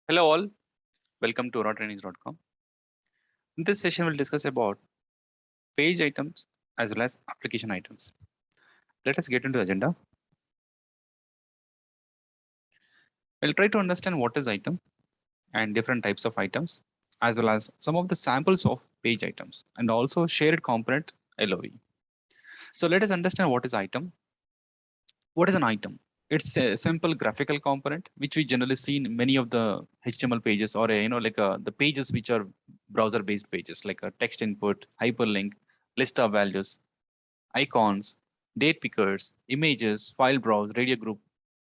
Hello all, welcome to oratrainings.com. In this session, we'll discuss about page items as well as application items. Let us get into the agenda. We'll try to understand what is item and different types of items, as well as some of the samples of page items and also shared component LOV. So let us understand what is item. What is an item? It's a simple graphical component which we generally see in many of the HTML pages or the pages which are browser based pages like a text input, hyperlink, list of values, icons, date pickers, images, file browse, radio group,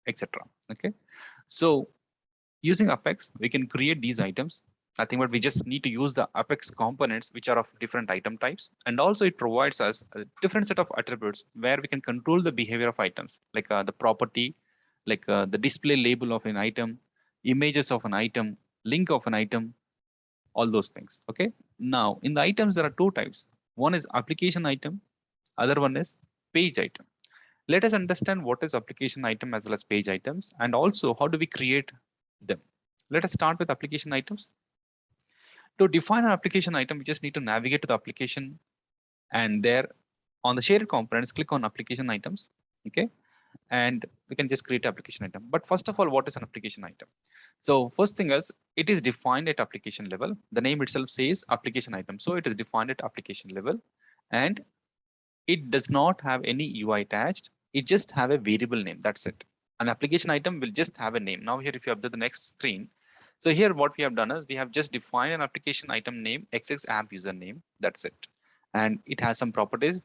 etc. Okay, so using Apex, we can create these items. I think, but we just need to use the Apex components, which are of different item types, and also it provides us a different set of attributes where we can control the behavior of items, like the property, like the display label of an item, images of an item, link of an item, all those things. Okay. Now, in the items, there are two types. One is application item, other one is page item. Let us understand what is application item as well as page items, and also how do we create them. Let us start with application items. To define an application item, we just need to navigate to the application, and there on the shared components, click on application items. Okay. And we can just create application item. But first of all, what is an application item? So first thing is, it is defined at application level. The name itself says application item. So it is defined at application level, and it does not have any UI attached. It just have a variable name. That's it. An application item will just have a name. Now here, if you observe the next screen, so here what we have done is we have just defined an application item name, XX app username. That's it. And it has some properties.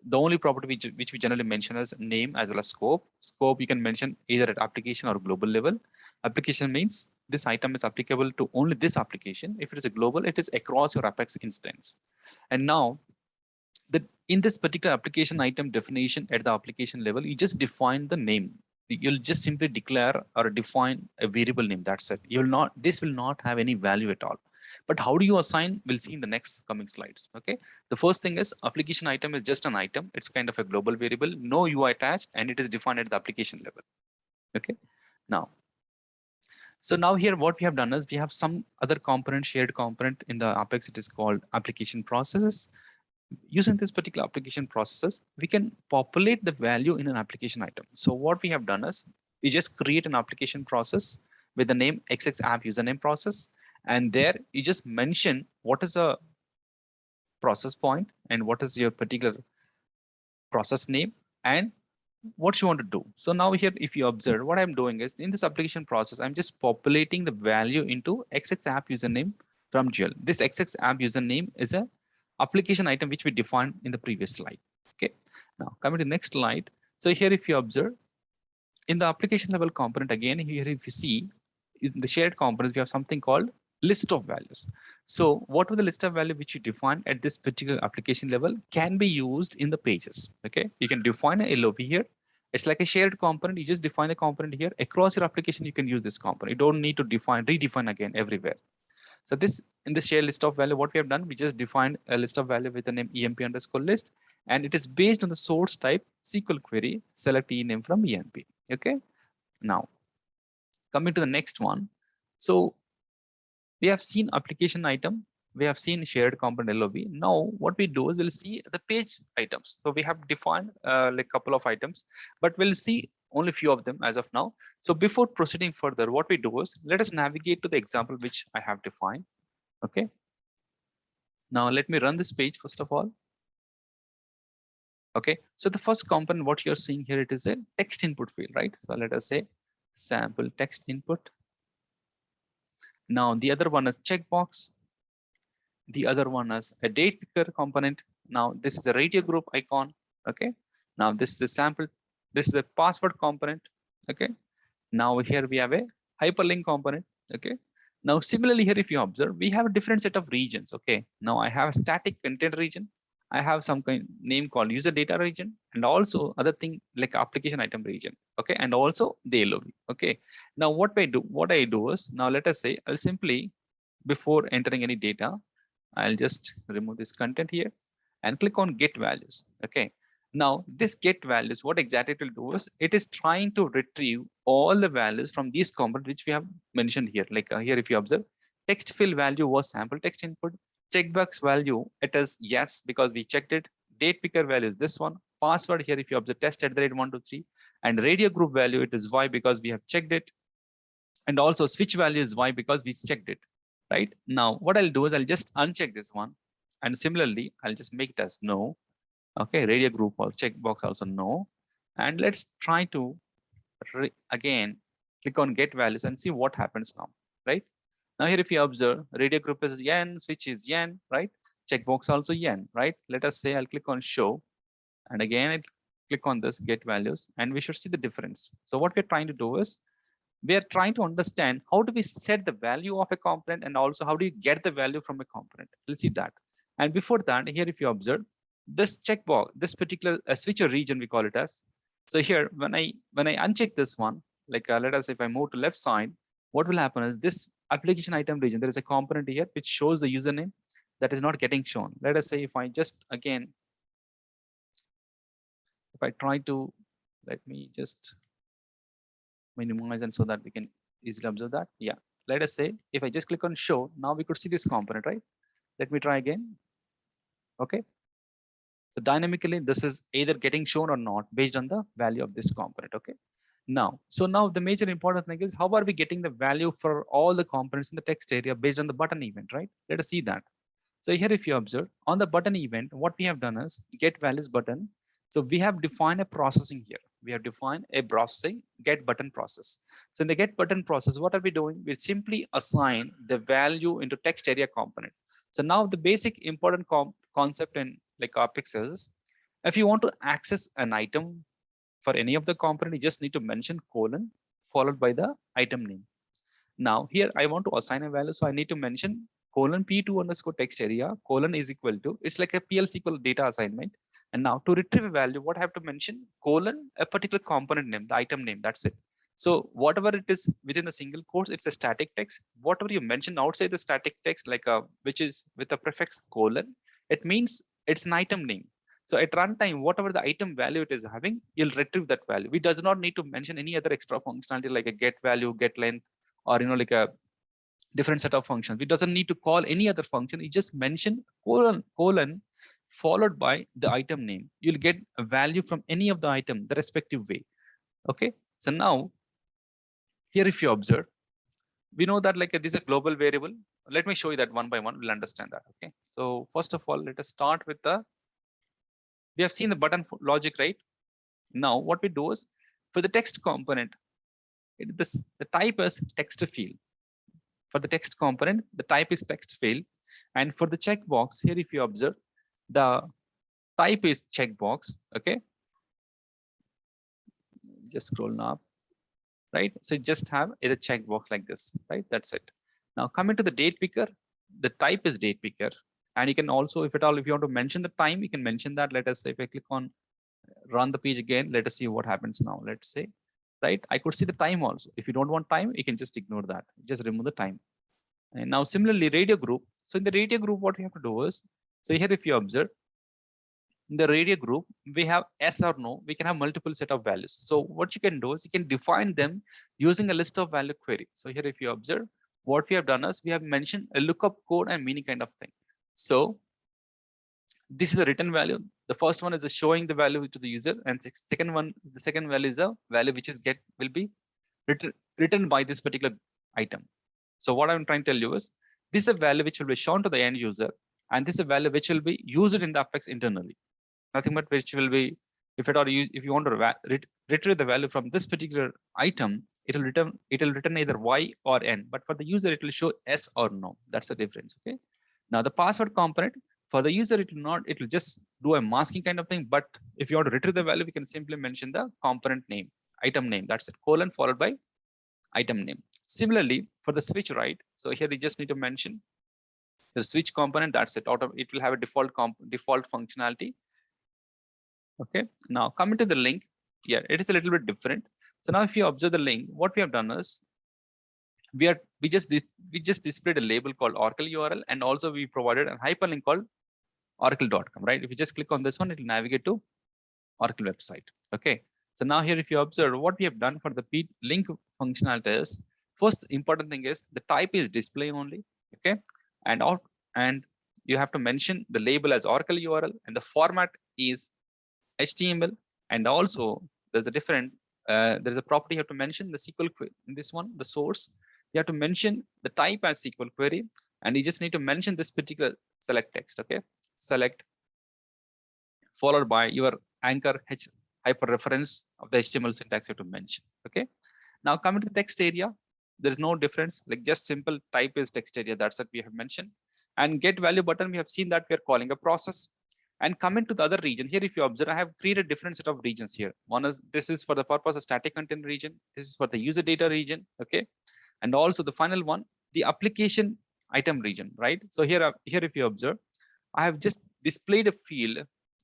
The only property which we generally mention as name as well as scope. Scope you can mention either at application or global level. Application means this item is applicable to only this application. If it is a global, it is across your Apex instance. And now in this particular application item definition at the application level, you just define the name. You'll just simply declare or define a variable name. That's it. This will not have any value at all. But how do you assign? We'll see in the next coming slides. Okay. The first thing is application item is just an item. It's kind of a global variable, no UI attached, and it is defined at the application level. Okay. Now, so now here what we have done is we have some other component, shared component in the Apex. It is called application processes. Using this particular application processes, we can populate the value in an application item. So what we have done is we just create an application process with the name XX app username process. And there you just mention what is a process point and what is your particular process name and what you want to do. So now here, if you observe, what I'm doing is in this application process, I'm just populating the value into XX app username from GL. This XX app username is a application item which we defined in the previous slide. Okay. Now coming to the next slide. So here, if you observe in the application level component, again here, if you see in the shared components, we have something called list of values. So what are the list of value which you define at this particular application level can be used in the pages. Okay. You can define a LOB here. It's like a shared component. You just define the component here across your application. You can use this component. You don't need to redefine again everywhere. So this in the share list of value, what we have done, we just defined a list of value with the name emp underscore list, and it is based on the source type SQL query, select ename from emp. Okay. Now coming to the next one. So we have seen application item, we have seen shared component LOB. Now what we do is we'll see the page items. So we have defined like a couple of items, but we'll see only few of them as of now. So before proceeding further, what we do is let us navigate to the example which I have defined. Okay. Now let me run this page first of all. Okay. So the first component, what you're seeing here, it is a text input field, right? So let us say sample text input. Now the other one is checkbox. The other one is a date picker component. Now this is a radio group icon. Okay. Now this is a sample. This is a password component. Okay. Now here we have a hyperlink component. Okay. Now similarly here, if you observe, we have a different set of regions. Okay. Now I have a static content region. I have some kind name called user data region, and also other thing like application item region. Okay. And also the LOB. Okay. Now what I do is, now let us say I'll simply, before entering any data, I'll just remove this content here and click on get values. Okay. Now this get values, what exactly it will do is it is trying to retrieve all the values from these components which we have mentioned here. Like here, if you observe, text field value was sample text input. Checkbox value, it is yes because we checked it. Date picker value is this one. Password here, if you observe, test at the rate 123, and radio group value, it is Y because we have checked it. And also switch value is Y because we checked it. Right now, what I'll do is I'll just uncheck this one, and similarly, I'll just make it as no. Okay, radio group or checkbox also no. And let's try to again click on get values and see what happens now. Right now, here if you observe, radio group is yen, switch is yen, right? Checkbox also yen, right? Let us say I'll click on show, and again I click on this get values, and we should see the difference. So what we're trying to do is we are trying to understand how do we set the value of a component, and also how do you get the value from a component. We'll see that. And before that, here if you observe this checkbox, this particular switcher region, we call it as. So here, when I uncheck this one, like let us say if I move to left side, what will happen is this application item region, there is a component here which shows the username that is not getting shown. Let us say if I just again, if I try to, let me just minimize and so that we can easily observe that. Yeah, let us say if I just click on show, now we could see this component, right? Let me try again. Okay, so dynamically this is either getting shown or not based on the value of this component. Okay, now the major important thing is how are we getting the value for all the components in the text area based on the button event, right? Let us see that. So here if you observe on the button event, what we have done is get values button. So we have defined a processing here. We have defined a processing get button process. So in the get button process, what are we doing? We simply assign the value into text area component. So now the basic important concept in like Apex is, if you want to access an item for any of the component, you just need to mention colon followed by the item name. Now here I want to assign a value, so I need to mention colon p2 underscore text area colon is equal to, it's like a PL SQL data assignment. And now to retrieve a value, what I have to mention colon a particular component name, the item name, that's it. So whatever it is within the single quotes, it's a static text. Whatever you mention outside the static text, like which is with the prefix colon, it means it's an item name. So at runtime, whatever the item value it is having, you'll retrieve that value. We does not need to mention any other extra functionality like a get value, get length, or like a different set of functions. It doesn't need to call any other function. You just mention colon followed by the item name. You'll get a value from any of the item the respective way. Okay, so now here if you observe, we know that like this is a global variable. Let me show you that one by one. We'll understand that. Okay, so first of all, let us start with we have seen the button logic, right? Now what we do is for the text component, the type is text field. For the text component, the type is text field. And for the checkbox, here if you observe, the type is checkbox. Okay, just scroll up, right? So you just have a checkbox like this, right? That's it. Now coming to the date picker, the type is date picker. And you can also, if at all, if you want to mention the time, you can mention that. Let us say if I click on run the page again, let us see what happens now. Let's say, right, I could see the time also. If you don't want time, you can just ignore that, just remove the time. And now similarly radio group. So in the radio group, what we have to do is, so here if you observe, in the radio group, we have yes or no. We can have multiple set of values. So what you can do is you can define them using a list of value query. So here if you observe, what we have done is we have mentioned a lookup code and meaning kind of thing. So this is a written value. The first one is showing the value to the user, and the second value is a value which is will be written by this particular item. So what I'm trying to tell you is this is a value which will be shown to the end user, and this is a value which will be used in the Apex internally. Nothing but which will be, if at all if you want to retrieve the value from this particular item, it will return either Y or N. But for the user, it will show S or no. That's the difference. Okay. Now the password component, for the user, it will just do a masking kind of thing. But if you want to retrieve the value, we can simply mention the component name, item name. That's it, colon followed by item name. Similarly, for the switch, right? So here we just need to mention the switch component. That's it. It will have a default functionality. Okay. Now coming to the link, yeah, it is a little bit different. So now if you observe the link, what we have done is we just displayed a label called Oracle URL, and also we provided a hyperlink called oracle.com, right? If you just click on this one, it will navigate to Oracle website. Okay. So now here, if you observe what we have done for the link functionality is, first important thing is the type is display only. Okay. And you have to mention the label as Oracle URL, and the format is HTML. And also there's a different, there's a property you have to mention the SQL query. In this one, the source, you have to mention the type as SQL query, and you just need to mention this particular select text. Okay. Select followed by your anchor hyperreference of the HTML syntax you have to mention. Okay. Now coming to the text area, there's no difference, like just simple type is text area. That's what we have mentioned. And get value button, we have seen that we are calling a process. And coming to the other region here, if you observe, I have created different set of regions here. One is, this is for the purpose of static content region. This is for the user data region. Okay. And also the final one, the application item region, right? So here if you observe, I have just displayed a field.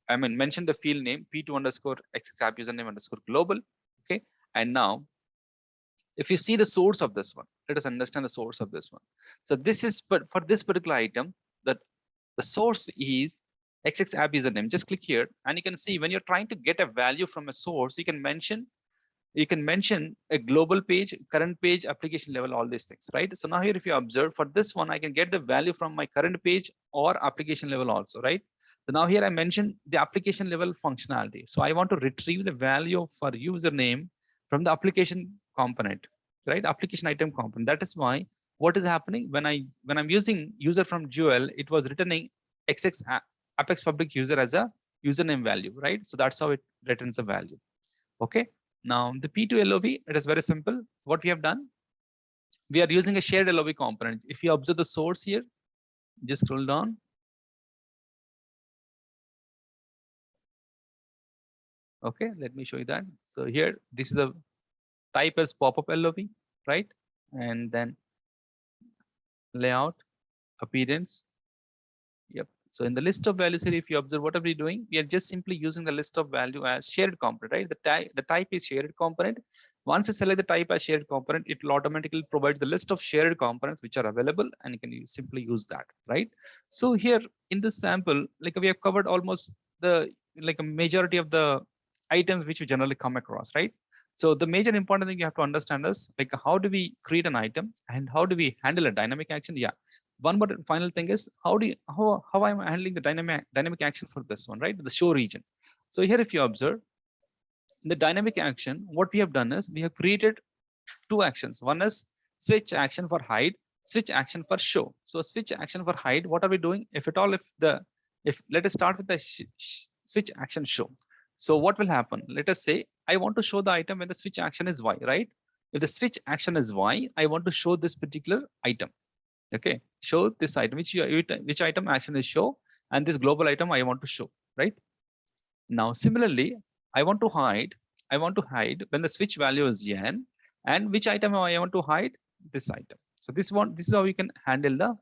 I mean, mentioned the field name p2 underscore xx app username underscore global. Okay. And now if you see the source of this one, let us understand the source of this one. So this is for this particular item, that the source is xx app username. Just click here and you can see when you're trying to get a value from a source, you can mention a global page, current page, application level, all these things, right? So now here, if you observe for this one, I can get the value from my current page or application level also, right? So now here I mentioned the application level functionality. So I want to retrieve the value for username from the application component, right? Application item component. That is why what is happening when I'm using user from Jewel, it was returning xx apex public user as a username value, right? So that's how it returns the value. Okay. Now the P2 LOB, it is very simple. What we have done, we are using a shared LOB component. If you observe the source here, just scroll down. Okay, let me show you that. So here, this is the type as pop-up LOB, right? And then layout, appearance. Yep. So in the list of values here, if you observe, what are we doing? We are just simply using the list of value as shared component, right? The type is shared component. Once you select the type as shared component, it will automatically provide the list of shared components which are available, and you can simply use that, right? So here in this sample, like we have covered almost the like a majority of the items which we generally come across, right? So the major important thing you have to understand is like how do we create an item and how do we handle a dynamic action? Yeah. One more final thing is how I'm handling the dynamic action for this one, right? The show region. So here, if you observe the dynamic action, what we have done is we have created two actions. One is switch action for hide, switch action for show. So switch action for hide, what are we doing? If at all, if let us start with the switch action show. So what will happen? Let us say I want to show the item when the switch action is Y, right? If the switch action is Y, I want to show this particular item. Okay, show this item, which item action is show, and this global item I want to show, right? Now similarly, I want to hide when the switch value is N, and which item I want to hide? This item. So this is how we can handle the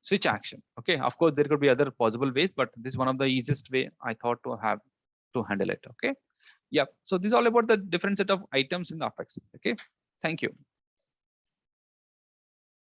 switch action. Okay, of course there could be other possible ways, but this is one of the easiest way I thought to have to handle it. Okay, yeah. So this is all about the different set of items in the Apex. Okay, thank you.